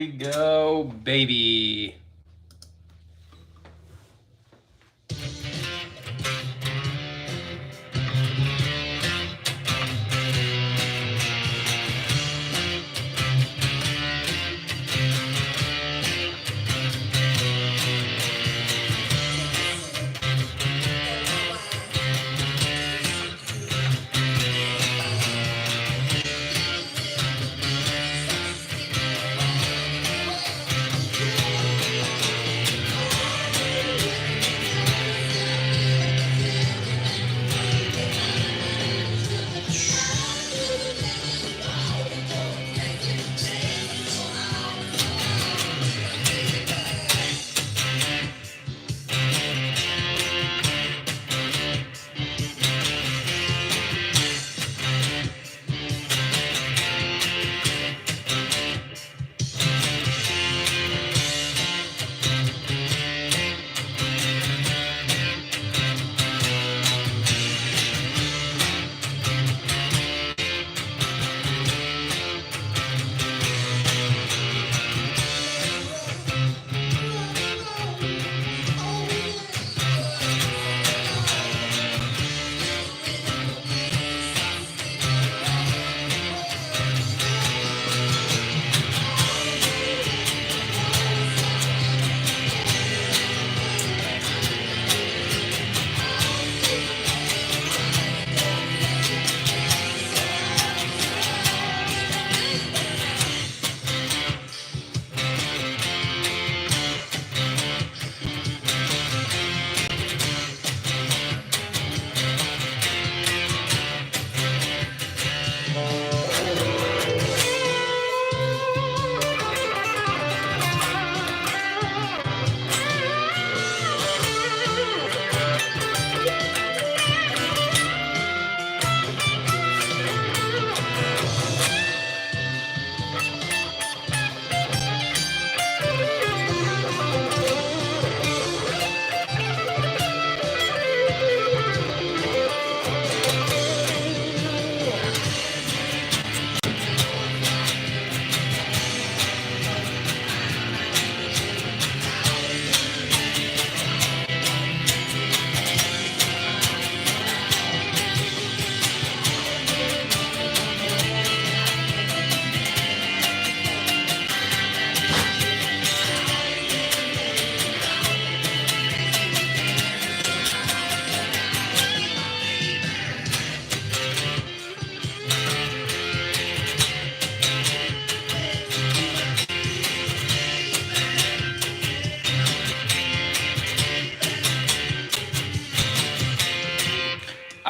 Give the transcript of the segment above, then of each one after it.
we go, baby.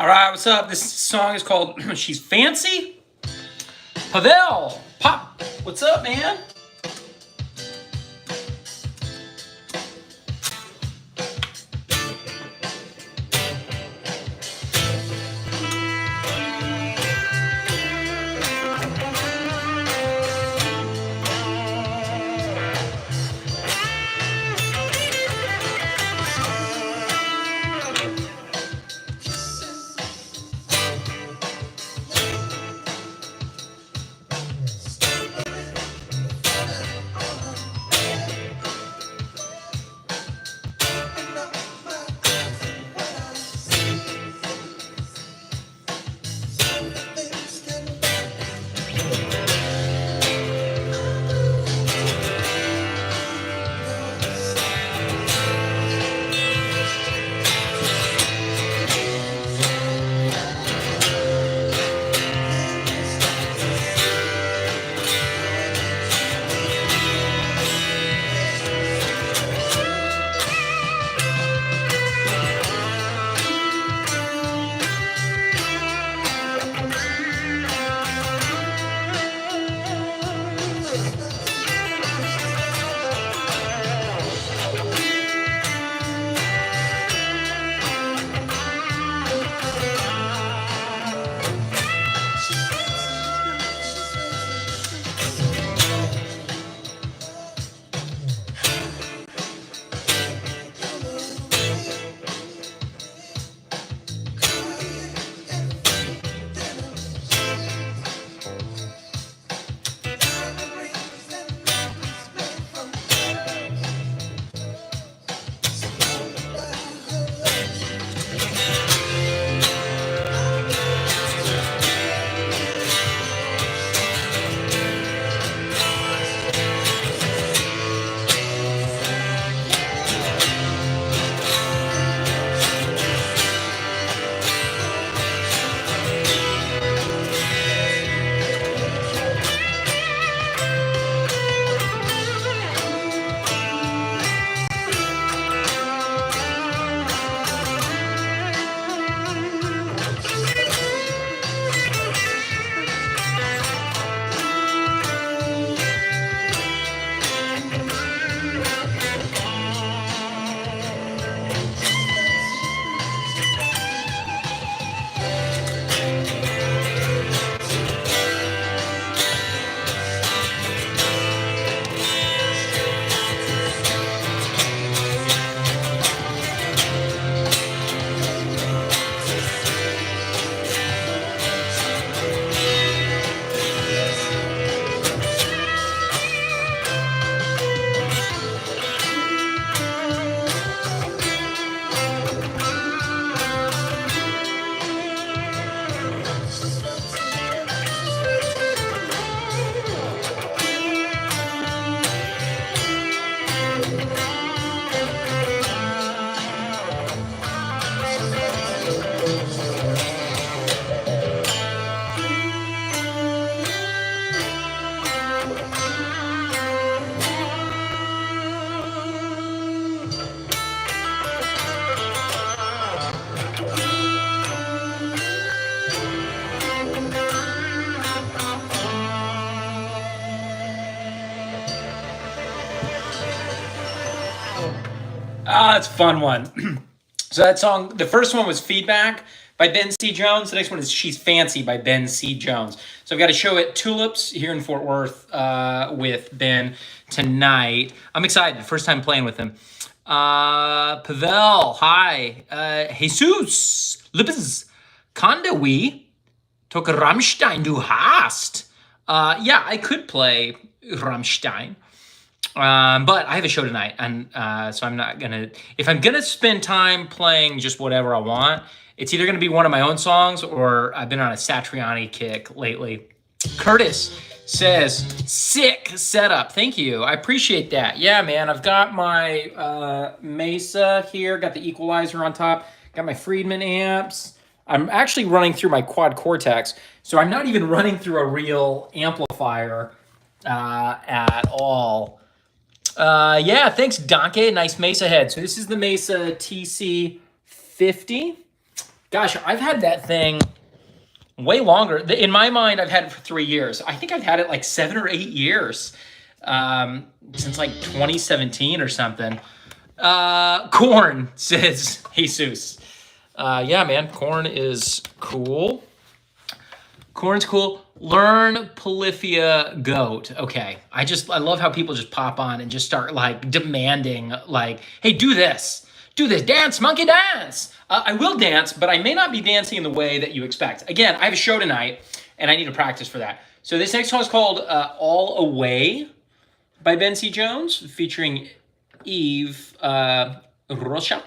All right, what's up? This song is called She's Fancy. Pavel, Pop, what's up, man? Ah, it's a fun one. So that song, the first one was Feedback by Ben C. Jones. The next one is She's Fancy by Ben C. Jones. So I've got a show at Tulips here in Fort Worth with Ben tonight. I'm excited. First time playing with him. Pavel, hi. Jesus, Lippes, Kondawi, Tok Rammstein, du hast. Yeah, I could play Rammstein. But I have a show tonight, and so I'm not gonna. If I'm gonna spend time playing just whatever I want, it's either gonna be one of my own songs or I've been on a Satriani kick lately. Curtis says, "Sick setup, thank you. I appreciate that. Yeah, man. I've got my Mesa here, got the equalizer on top, got my Friedman amps. I'm actually running through my Quad Cortex, so I'm not even running through a real amplifier at all." Yeah, thanks, Donkey. Nice Mesa head. So this is the Mesa TC50. Gosh, I've had that thing way longer. In my mind, I've had it for 3 years. I think I've had it like 7 or 8 years, since like 2017 or something. Corn, says Jesus. Yeah, man, corn is cool. Corn's cool. Learn Polyphia Goat. Okay. I love how people just pop on and just start like demanding, like, hey, do this, dance, monkey dance. I will dance, but I may not be dancing in the way that you expect. Again, I have a show tonight and I need to practice for that. So this next song is called All Away by Ben C. Jones, featuring Eve Rocha.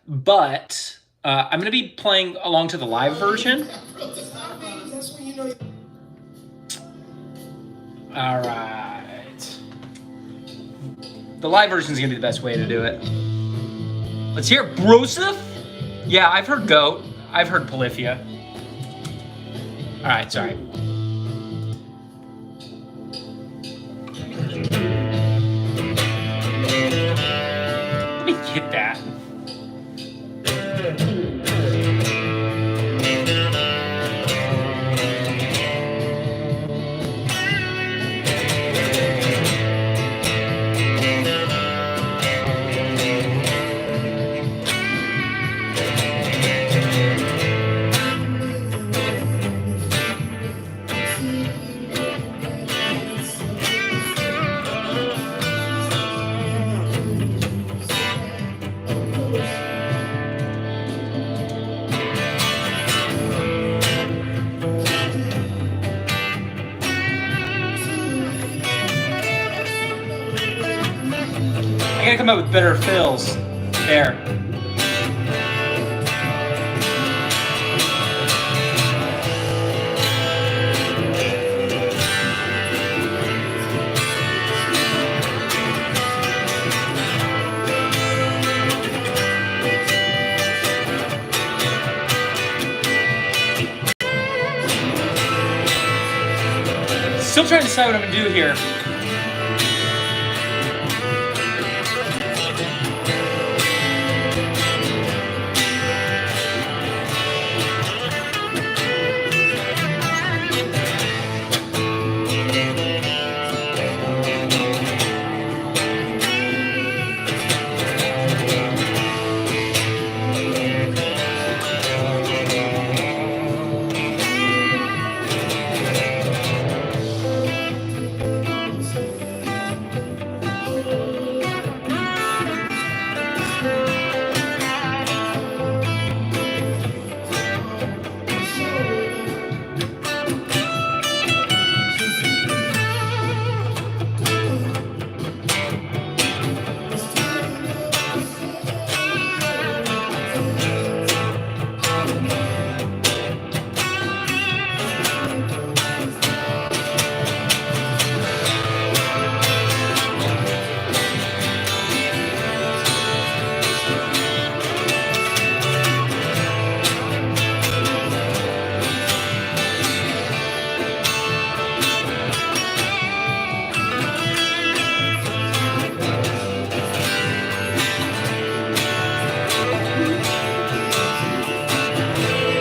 But I'm going to be playing along to the live version. All right. The live version is going to be the best way to do it. Let's hear it. Bourassa? Yeah, I've heard Goat. I've heard Polyphia. All right, sorry. Let me hit that. I gotta come up with better fills. There. Still trying to decide what I'm gonna do here.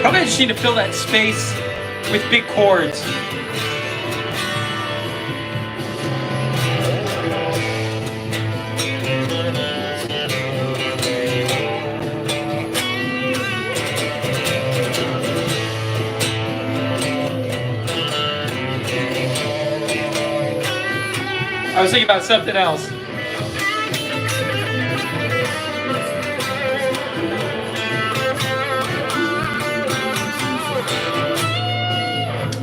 Probably I just need to fill that space with big chords. was thinking about something else.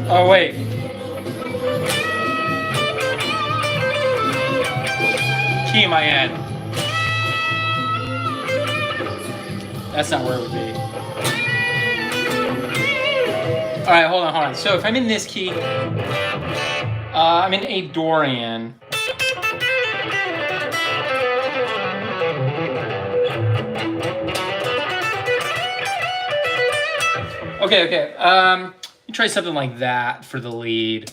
Oh, wait. Key am I in? That's not where it would be. All right, hold on. So if I'm in this key, I'm in A Dorian. Okay. Let me try something like that for the lead.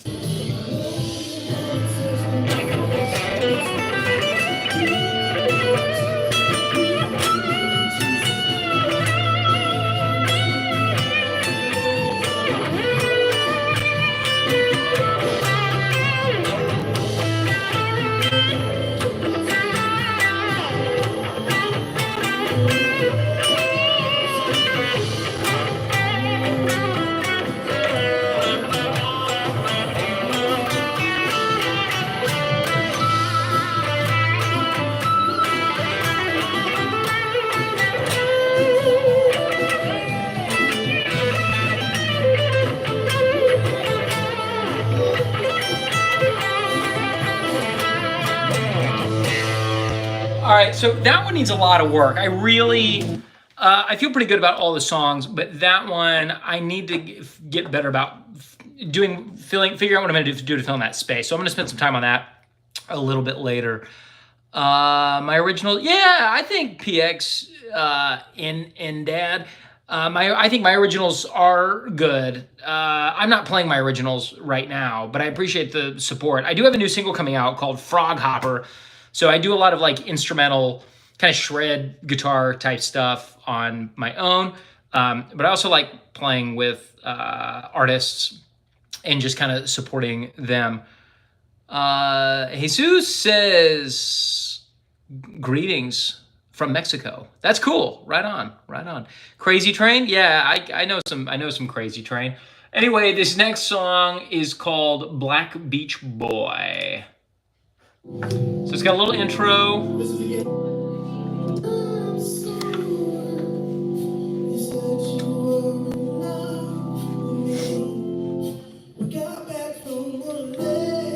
All right, so that one needs a lot of work. I really, I feel pretty good about all the songs, but that one I need to get better about figure out what I'm going to do to fill in that space. So I'm going to spend some time on that a little bit later. My original, yeah, I think PX in Dad. I think my originals are good. I'm not playing my originals right now, but I appreciate the support. I do have a new single coming out called Frog Hopper. So I do a lot of like instrumental kind of shred guitar type stuff on my own. But I also like playing with artists and just kind of supporting them. Jesus says, greetings from Mexico. That's cool. Right on. Crazy Train? Yeah, I know some Crazy Train. Anyway, this next song is called Black Beach Boy. So it's got a little intro.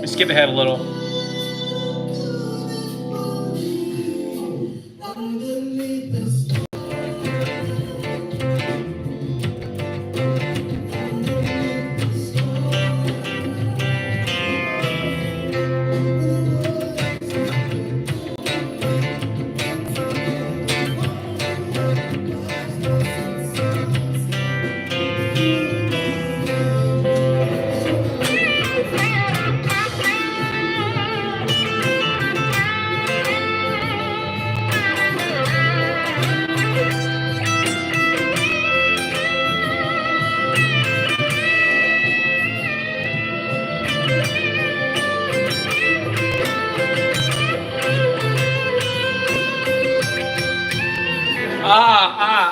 Let's skip ahead a little.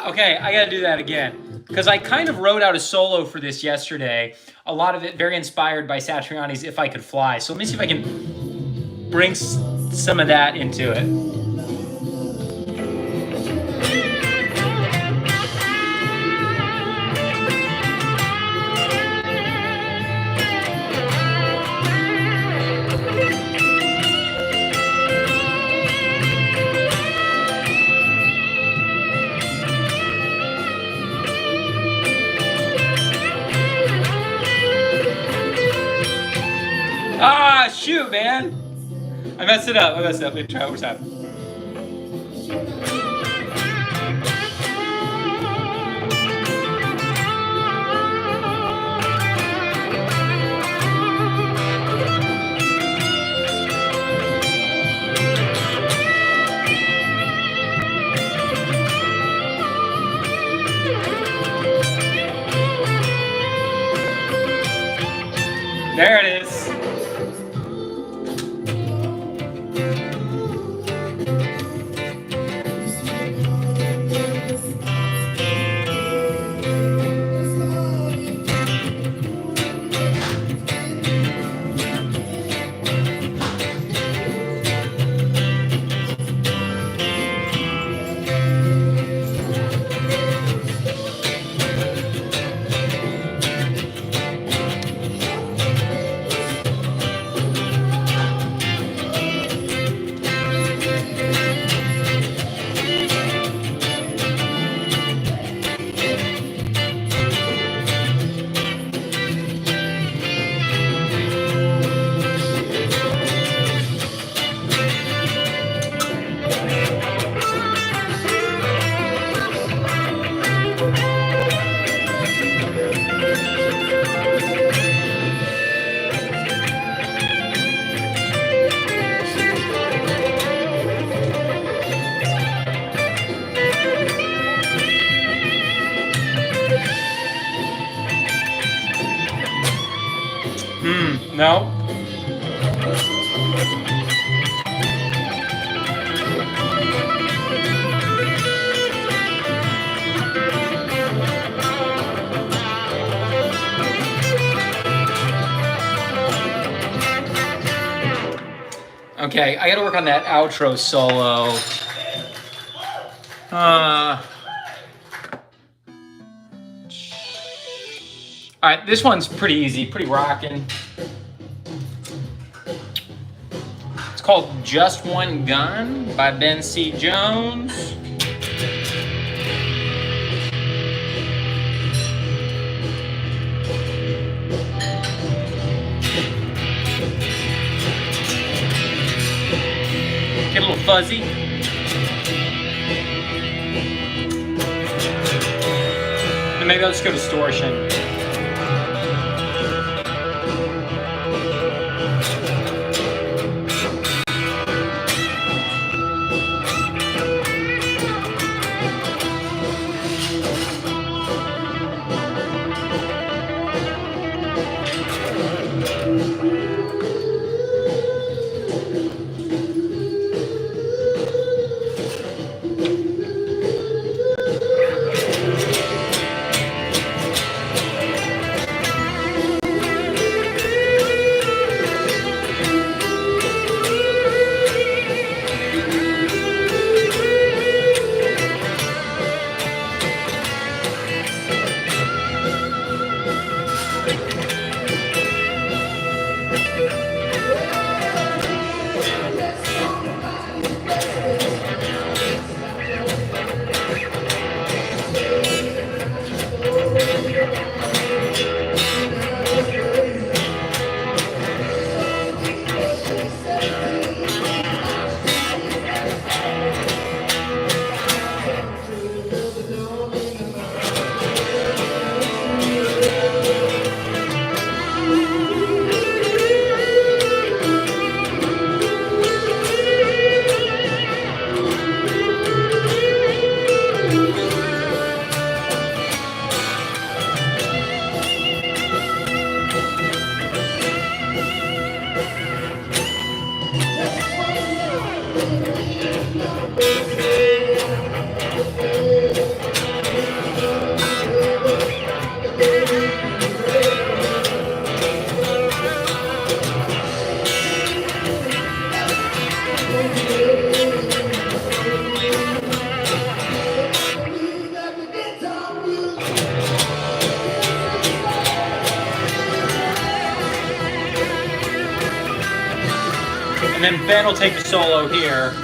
Okay, I gotta do that again. Because I kind of wrote out a solo for this yesterday. A lot of it very inspired by Satriani's If I Could Fly. So let me see if I can bring some of that into it. Ah, shoot, man. I messed it up. Let me try one more time. There it is. Okay, I gotta work on that outro solo. All right, this one's pretty easy, pretty rockin'. It's called Just One Gun by Ben C. Jones. Get a little fuzzy. And maybe I'll just go distortion. And then Ben will take the solo here.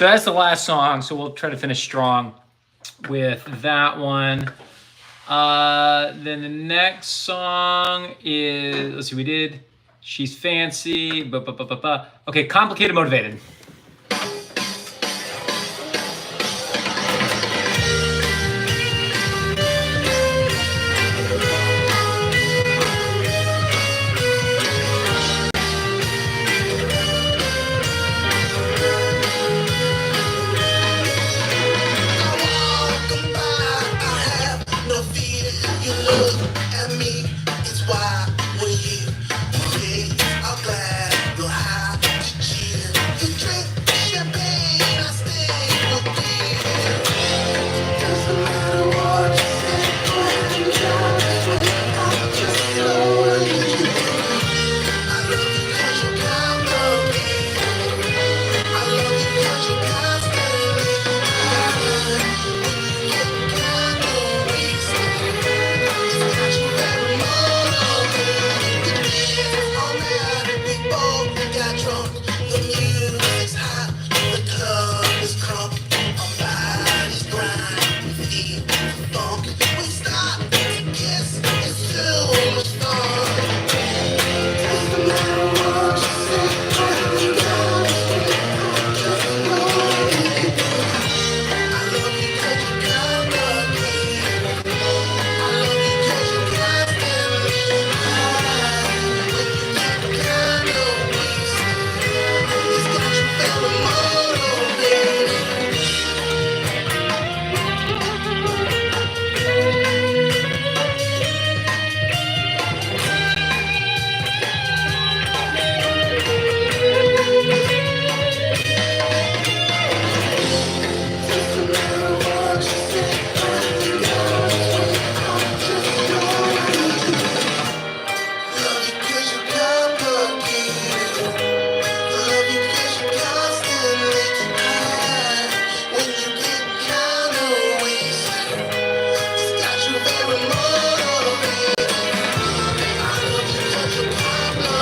So that's the last song. So we'll try to finish strong with that one. Then the next song is, let's see, we did She's Fancy. Okay, Complicated Motivated.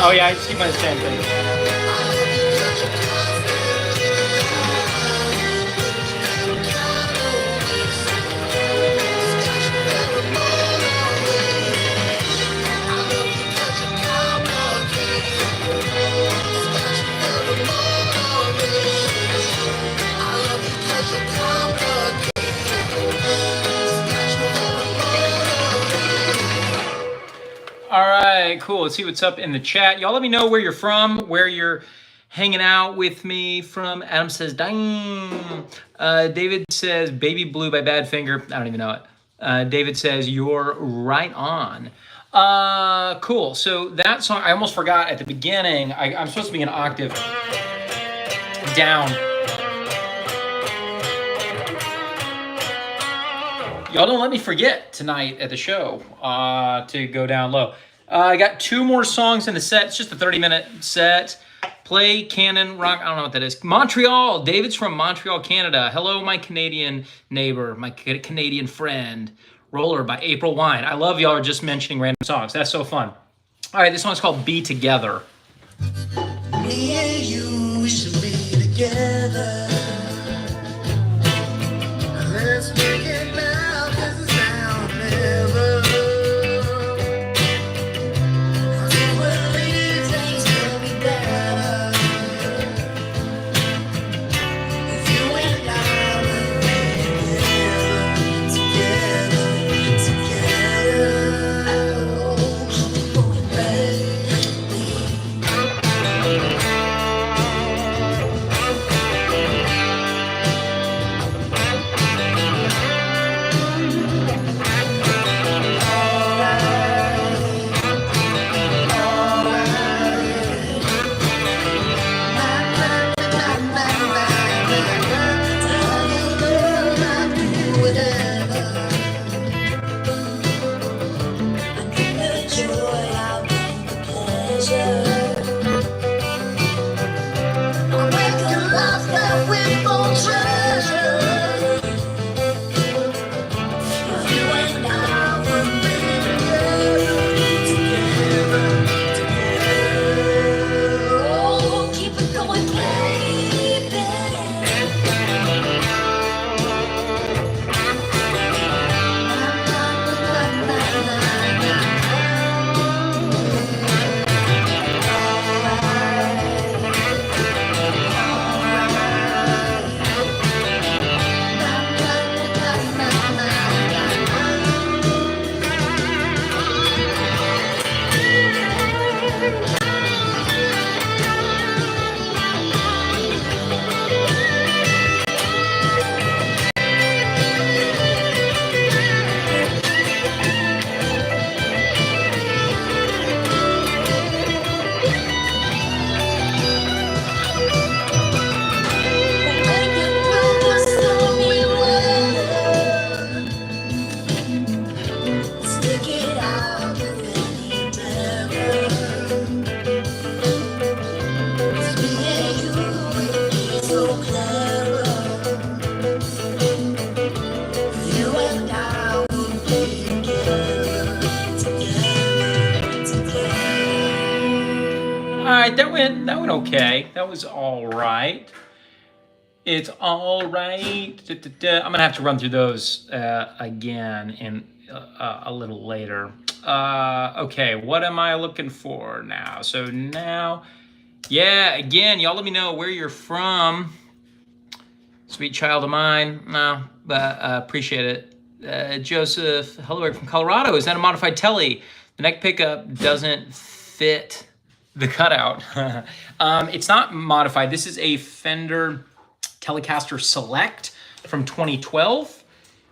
Oh yeah, I see my same thing. All right, cool. Let's see what's up in the chat. Y'all let me know where you're from, where you're hanging out with me from. Adam says, dang. David says, Baby Blue by Badfinger. I don't even know it. David says, you're right on. Cool. So that song, I almost forgot at the beginning. I'm supposed to be an octave down. Y'all don't let me forget tonight at the show to go down low. I got 2 more songs in the set. It's just a 30-minute set. Play Canon Rock. I don't know what that is. Montreal. David's from Montreal, Canada. Hello, my Canadian neighbor, my Canadian friend. Roller by April Wine. I love y'all are just mentioning random songs. That's so fun. All right, this song's called Be Together. Me and you, we should be together. Let's make it now, 'cause it's now or never. I believe things will be better if you and I will be together, together. Oh, baby. That went okay. That was all right. It's all right. I'm gonna have to run through those again in a little later. Okay, what am I looking for now? So now, yeah, again, y'all let me know where you're from. Sweet child of mine. No, but appreciate it. Joseph, hello from Colorado. Is that a modified telly? The neck pickup doesn't fit the cutout. It's not modified. This is a Fender Telecaster Select from 2012.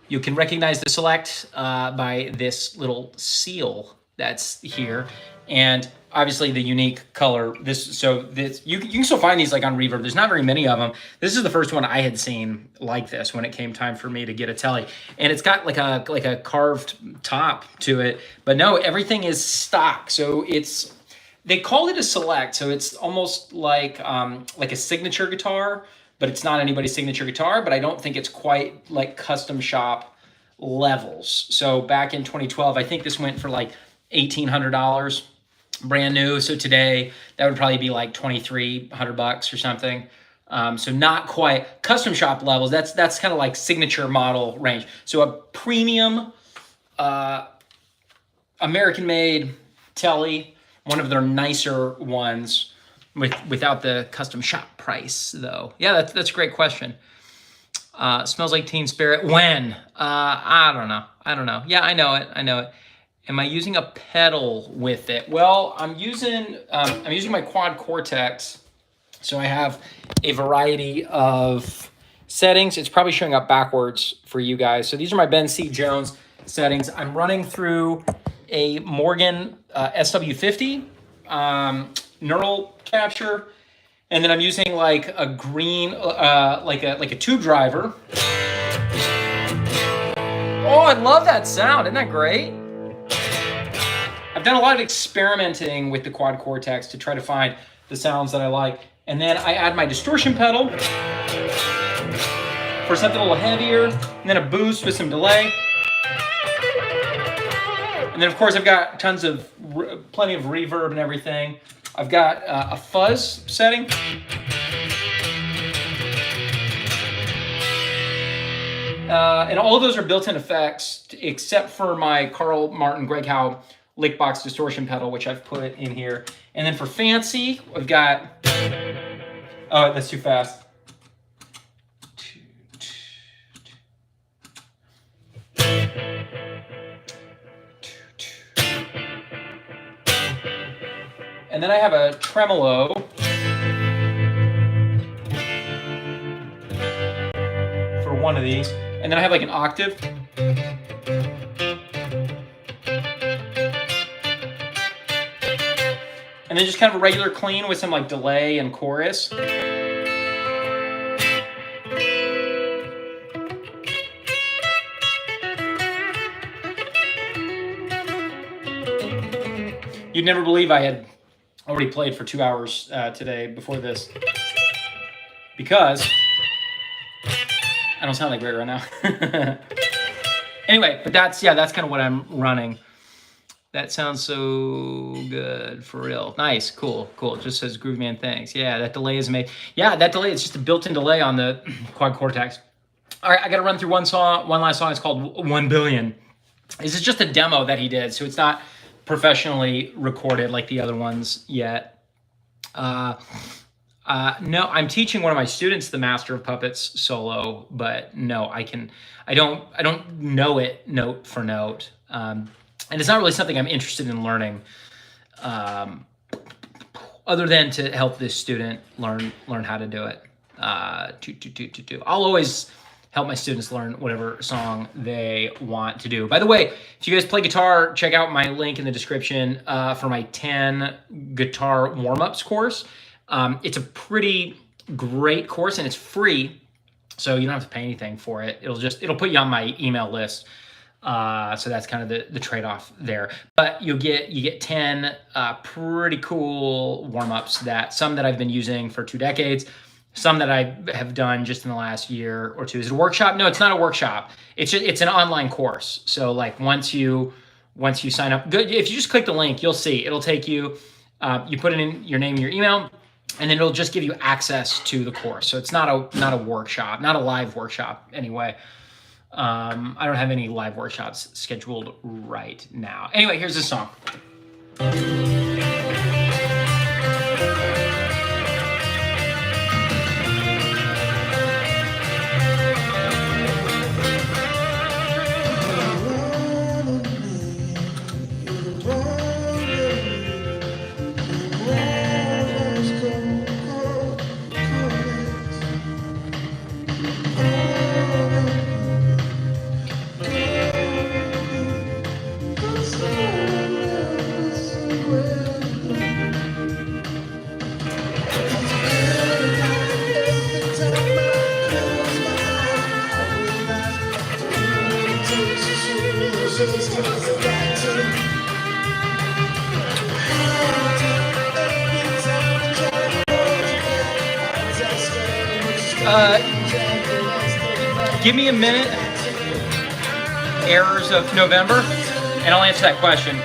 You can recognize the Select by this little seal that's here, and obviously the unique color. You can still find these like on Reverb. There's not very many of them. This is the first one I had seen like this when it came time for me to get a telly, and it's got like a carved top to it. But no, everything is stock. So they call it a Select, so it's almost like a signature guitar, but it's not anybody's signature guitar. But I don't think it's quite like custom shop levels. So back in 2012, I think this went for like $1,800. brand new. So today that would probably be like $2,300 or something. So not quite custom shop levels. That's kind of like signature model range. So a premium American made Telly, one of their nicer ones without the custom shop price though. Yeah, that's a great question. Smells like Teen Spirit. When? I don't know. Yeah, I know it. Am I using a pedal with it? Well, I'm using my quad cortex. So I have a variety of settings. It's probably showing up backwards for you guys. So these are my Ben C. Jones settings. I'm running through a Morgan SW50 neural capture, and then I'm using like a green, like a tube driver. Oh, I love that sound. Isn't that great? I've done a lot of experimenting with the quad cortex to try to find the sounds that I like. And then I add my distortion pedal for something a little heavier, and then a boost with some delay. And then of course I've got plenty of reverb and everything. I've got a fuzz setting. And all of those are built-in effects except for my Carl Martin Greg Howe Lickbox distortion pedal, which I've put in here. And then for fancy, I've got, oh, that's too fast. And then I have a tremolo. For one of these. And then I have like an octave. And then just kind of a regular clean with some like delay and chorus. You'd never believe I had already played for 2 hours today before this, because I don't sound like great right now. Anyway, but that's kind of what I'm running. That sounds so good, for real. Nice, cool. It just says Groove Man, thanks. Yeah, that delay is made. Yeah, that delay, it's just a built-in delay on the quad cortex. All right, I got to run through one last song. It's called 1 Billion. This is just a demo that he did, so it's not professionally recorded like the other ones yet. No, I'm teaching one of my students the Master of Puppets solo, but no, I don't know it note for note. And it's not really something I'm interested in learning, other than to help this student learn how to do it. I'll always help my students learn whatever song they want to do. By the way, if you guys play guitar, check out my link in the description for my 10 guitar warm-ups course. It's a pretty great course and it's free, so you don't have to pay anything for it. It'll put you on my email list. So that's kind of the trade-off there. But you get 10 pretty cool warm-ups, some that I've been using for 2 decades, some that I have done just in the last year or two. Is it a workshop? No, it's not a workshop. It's an online course. So like once you sign up, if you just click the link, you'll see it'll take you. You put in your name and your email, and then it'll just give you access to the course. So it's not a workshop, not a live workshop anyway. I don't have any live workshops scheduled right now. Anyway, here's this song. Give me a minute, errors of November, and I'll answer that question.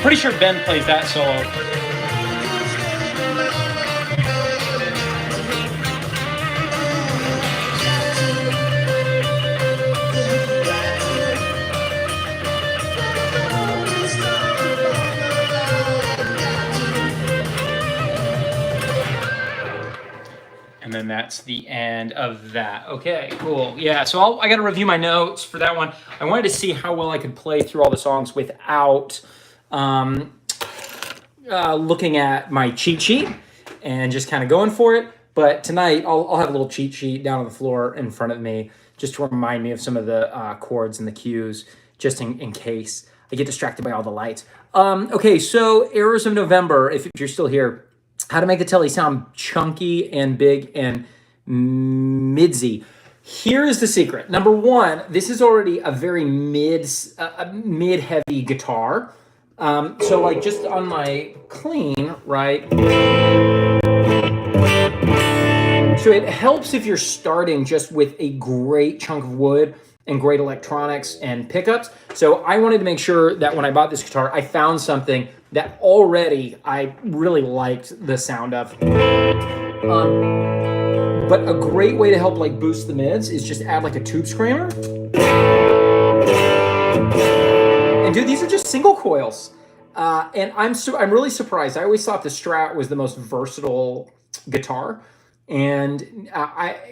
Pretty sure Ben plays that solo. And then that's the end of that. Okay, cool. Yeah, so I got to review my notes for that one. I wanted to see how well I could play through all the songs without looking at my cheat sheet and just kind of going for it. But tonight, I'll have a little cheat sheet down on the floor in front of me just to remind me of some of the chords and the cues, just in case I get distracted by all the lights. Okay, so Errors of November, if you're still here, how to make the telly sound chunky and big and midsy. Here is the secret. Number one, this is already a very mid-heavy guitar. So like just on my clean, right? So it helps if you're starting just with a great chunk of wood and great electronics and pickups. So I wanted to make sure that when I bought this guitar, I found something that already I really liked the sound of. But a great way to help like boost the mids is just add like a tube screamer. And dude, these are just single coils. And I'm really surprised. I always thought the Strat was the most versatile guitar. And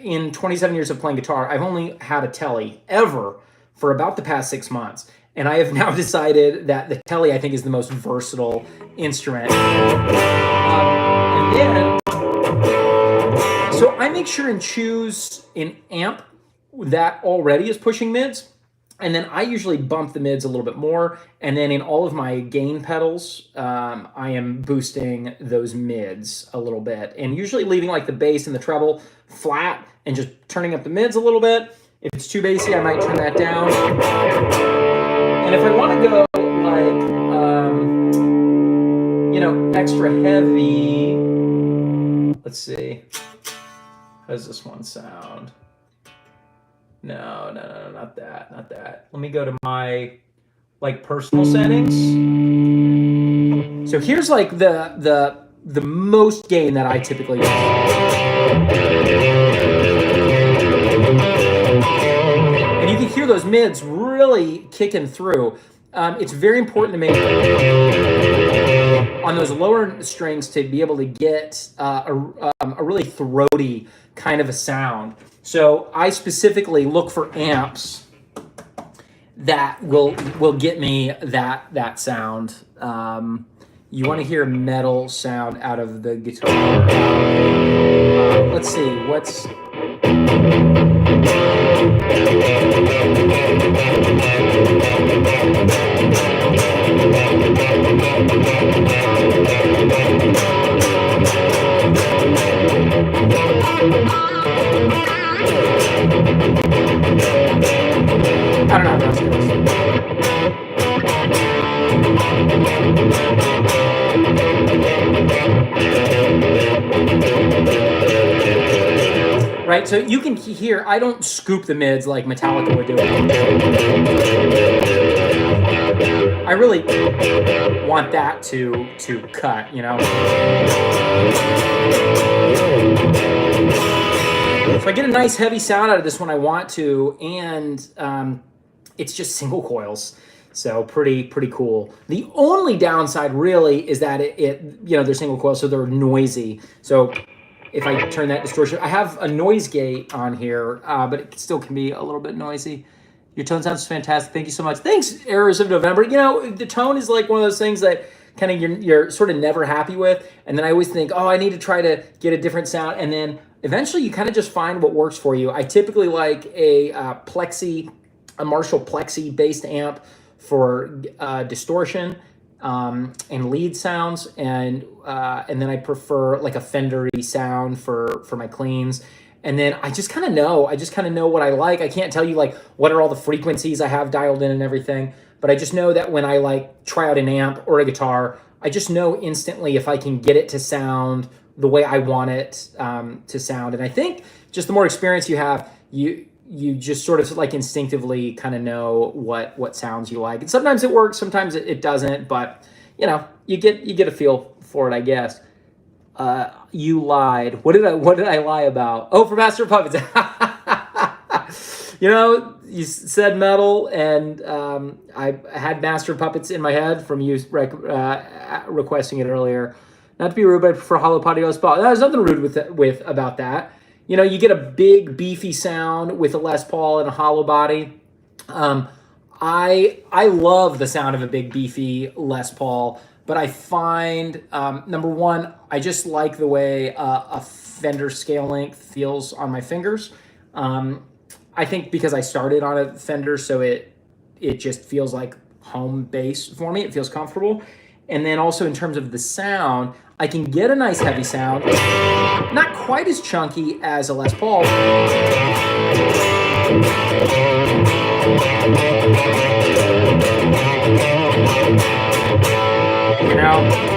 in 27 years of playing guitar, I've only had a telly ever for about the past 6 months. And I have now decided that the telly, I think, is the most versatile instrument. And then, so I make sure and choose an amp that already is pushing mids. And then I usually bump the mids a little bit more. And then in all of my gain pedals, I am boosting those mids a little bit. And usually leaving like the bass and the treble flat and just turning up the mids a little bit. If it's too bassy, I might turn that down. And if I want to go like, extra heavy, let's see. How does this one sound? No, not that. Let me go to my like personal settings. So here's like the most gain that I typically use. And you can hear those mids really kicking through. It's very important to make on those lower strings to be able to get a really throaty kind of a sound. So I specifically look for amps that will get me that sound. You want to hear metal sound out of the guitar. Let's see, what's... I don't know how that goes. Right, so you can hear, I don't scoop the mids like Metallica would do it. I really want that to cut, you know. So I get a nice heavy sound out of this when I want to, and it's just single coils. So pretty cool. The only downside really is that it you know, they're single coils, so they're noisy. So if I turn that distortion, I have a noise gate on here, but it still can be a little bit noisy. Your tone sounds fantastic. Thank you so much. Thanks, Errors of November. You know, the tone is like one of those things that kind of you're sort of never happy with. And then I always think, oh, I need to try to get a different sound. And then eventually you kind of just find what works for you. I typically like a Marshall Plexi based amp for distortion and lead sounds, and then I prefer like a Fender-y sound for my cleans. And then I just kind of know what I like. I can't tell you like what are all the frequencies I have dialed in and everything, but I just know that when I like try out an amp or a guitar, I just know instantly if I can get it to sound the way I want it to sound. And I think just the more experience you have, you just sort of like instinctively kind of know what sounds you like. And sometimes it works, sometimes it doesn't, but you know, you get a feel for it, I guess. You lied. What did I lie about? Oh, for Master of Puppets. You know, you said metal, and I had Master of Puppets in my head from you requesting it earlier. Not to be rude, but I prefer hollow potty Les Paul. There's nothing rude with about that. You know, you get a big beefy sound with a Les Paul and a hollow body. I love the sound of a big beefy Les Paul, but I find number one, I just like the way a Fender scale length feels on my fingers. I think because I started on a Fender, so it just feels like home base for me. It feels comfortable. And then also in terms of the sound, I can get a nice heavy sound, not quite as chunky as a Les Paul. You know?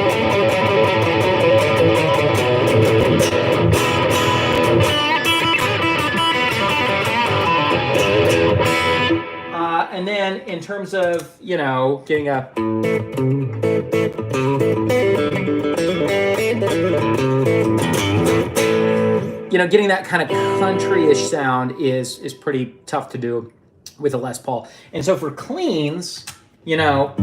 And then in terms of, you know, getting a... You know, getting that kind of country-ish sound is pretty tough to do with a Les Paul. And so for cleans, you know,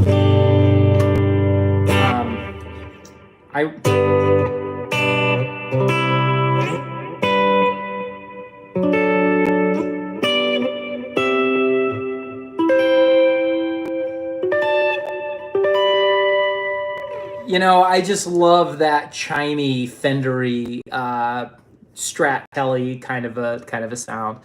I just love that chimey, Fendery, Strat Kelly kind of a sound.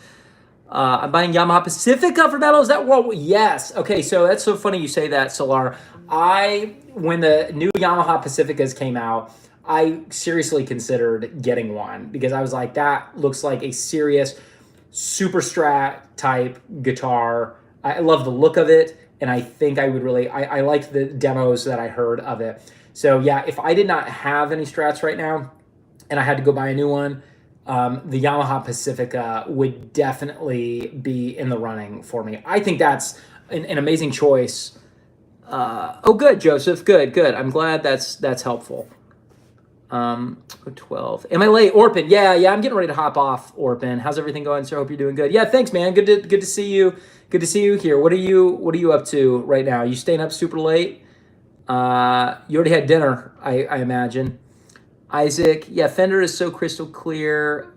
I'm buying Yamaha Pacifica for metal. Is that what? Yes. Okay, so that's so funny you say that, Solar. When the new Yamaha Pacificas came out, I seriously considered getting one because I was like, that looks like a serious super Strat type guitar. I love the look of it, and I think I would really, I liked the demos that I heard of it. So yeah, if I did not have any Strats right now and I had to go buy a new one, the Yamaha Pacifica would definitely be in the running for me. I think that's an amazing choice. Oh, good, Joseph. Good. I'm glad that's helpful. 12. Am I late? Orpin. Yeah, I'm getting ready to hop off, Orpin. How's everything going, sir? Hope you're doing good. Yeah, thanks, man. Good to see you. Good to see you here. What are you up to right now? You staying up super late? You already had dinner, I imagine. Isaac, yeah, Fender is so crystal clear,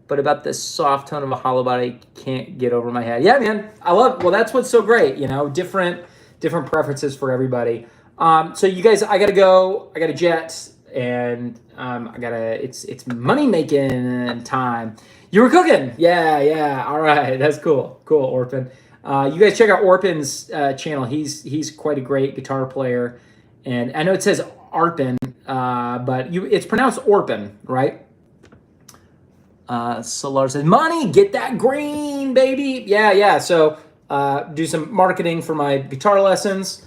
but about the soft tone of a hollow body, can't get over my head. Yeah, man, well, that's what's so great, different preferences for everybody. So you guys, I gotta go, I got a jet, and it's money making time. You were cooking, yeah, all right, that's cool, Orpin. You guys check out Orpin's channel. He's quite a great guitar player, and I know it says Arpin, but it's pronounced Orpin, right? Solar says, money, get that green, baby. Yeah. So do some marketing for my guitar lessons.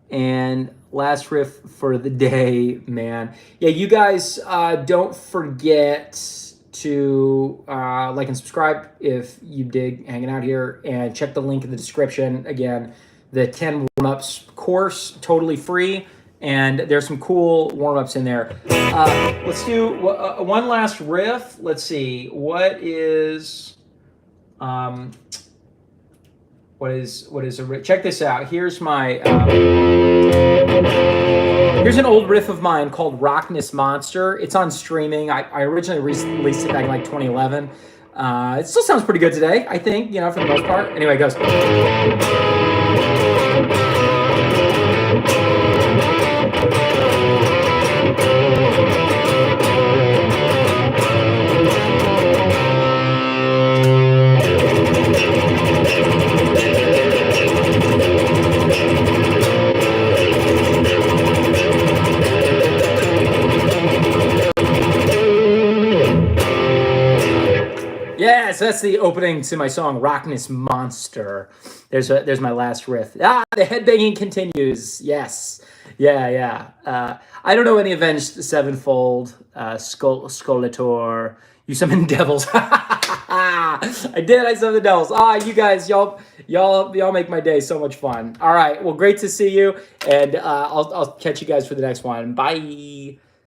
And last riff for the day, man. Yeah, you guys don't forget to like and subscribe if you dig hanging out here. And check the link in the description. Again, the 10 warm-ups course, totally free, and there's some cool warm-ups in there. Let's do one last riff. Let's see, what is a riff? Check this out. Here's my here's an old riff of mine called Rockness Monster. It's on streaming. I originally released it back in like 2011. It still sounds pretty good today, I think, you know, for the most part. Anyway, it goes. Yeah, so that's the opening to my song Rockness Monster. There's my last riff. The headbanging continues. Yes. Yeah. I don't know any Avenged Sevenfold, Skolator. You summoned devils. I did. I summoned the devils. You guys, y'all make my day so much fun. All right. Well, great to see you, and I'll catch you guys for the next one. Bye.